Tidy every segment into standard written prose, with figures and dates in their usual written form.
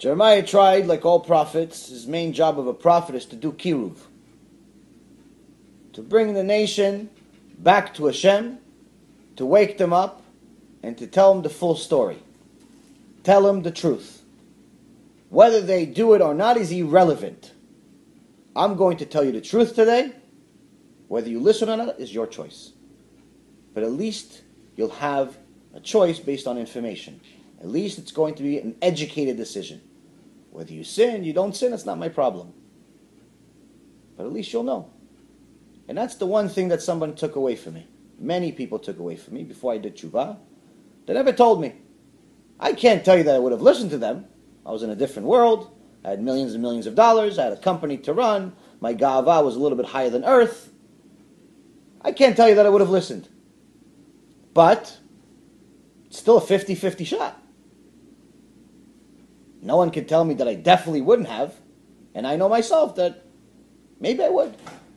Jeremiah tried, like all prophets, his main job of a prophet is to do kiruv, to bring the nation back to Hashem, to wake them up, and to tell them the full story. Tell them the truth. Whether they do it or not is irrelevant. I'm going to tell you the truth today. Whether you listen or not is your choice. But at least you'll have a choice based on information. At least it's going to be an educated decision. Whether you sin, you don't sin, it's not my problem. But at least you'll know. And that's the one thing that someone took away from me. Many people took away from me before I did tshuva. They never told me. I can't tell you that I would have listened to them. I was in a different world. I had millions and millions of dollars. I had a company to run. My ga'ava was a little bit higher than earth. I can't tell you that I would have listened. But it's still a 50-50 shot. No one can tell me that I definitely wouldn't have. And I know myself that maybe I would.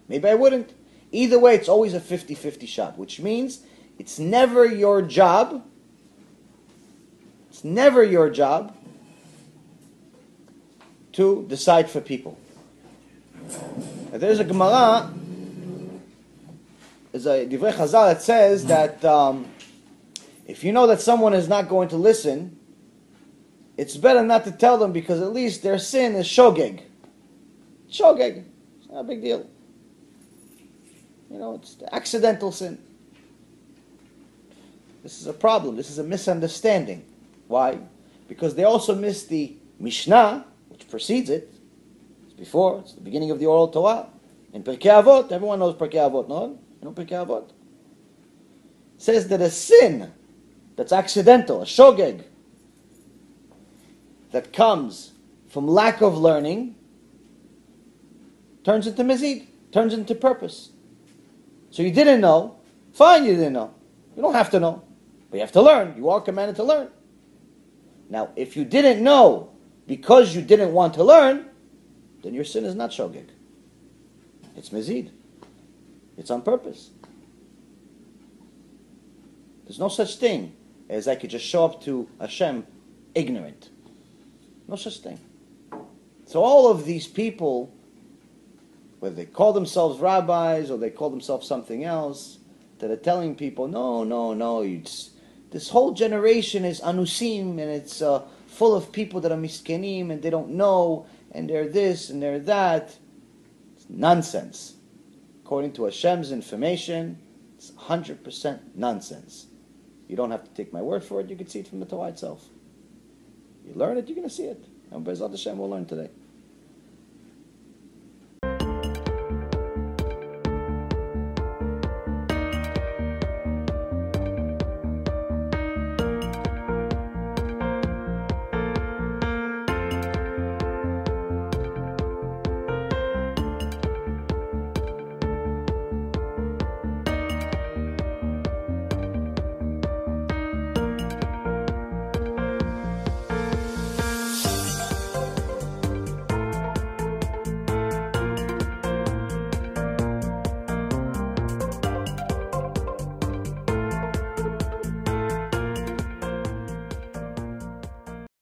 Maybe I wouldn't. Either way, it's always a 50-50 shot, which means it's never your job. It's never your job to decide for people. There's a Gemara, there's a Divrei Chazal that says that if you know that someone is not going to listen, it's better not to tell them because at least their sin is shogeg. Shogeg. It's not a big deal. You know, it's the accidental sin. This is a problem. This is a misunderstanding. Why? Because they also miss the Mishnah, which precedes it. It's before. It's the beginning of the oral Torah. In Pirkei Avot, everyone knows Pirkei Avot, no? You know Pirkei Avot? It says that a sin that's accidental, a shogeg, that comes from lack of learning, turns into mizid, turns into purpose. So you didn't know, fine, you didn't know. You don't have to know, but you have to learn. You are commanded to learn. Now, if you didn't know because you didn't want to learn, then your sin is not shogeg. It's mizid. It's on purpose. There's no such thing as I could just show up to Hashem ignorant. No such thing. So all of these people, whether they call themselves rabbis or they call themselves something else, that are telling people, no, this whole generation is anusim, and it's full of people that are miskenim, and they don't know, and they're this, and they're that. It's nonsense. According to Hashem's information, it's 100% nonsense. You don't have to take my word for it, you can see it from the Torah itself. You learn it, you're going to see it. And Be'ezrat Hashem will learn today.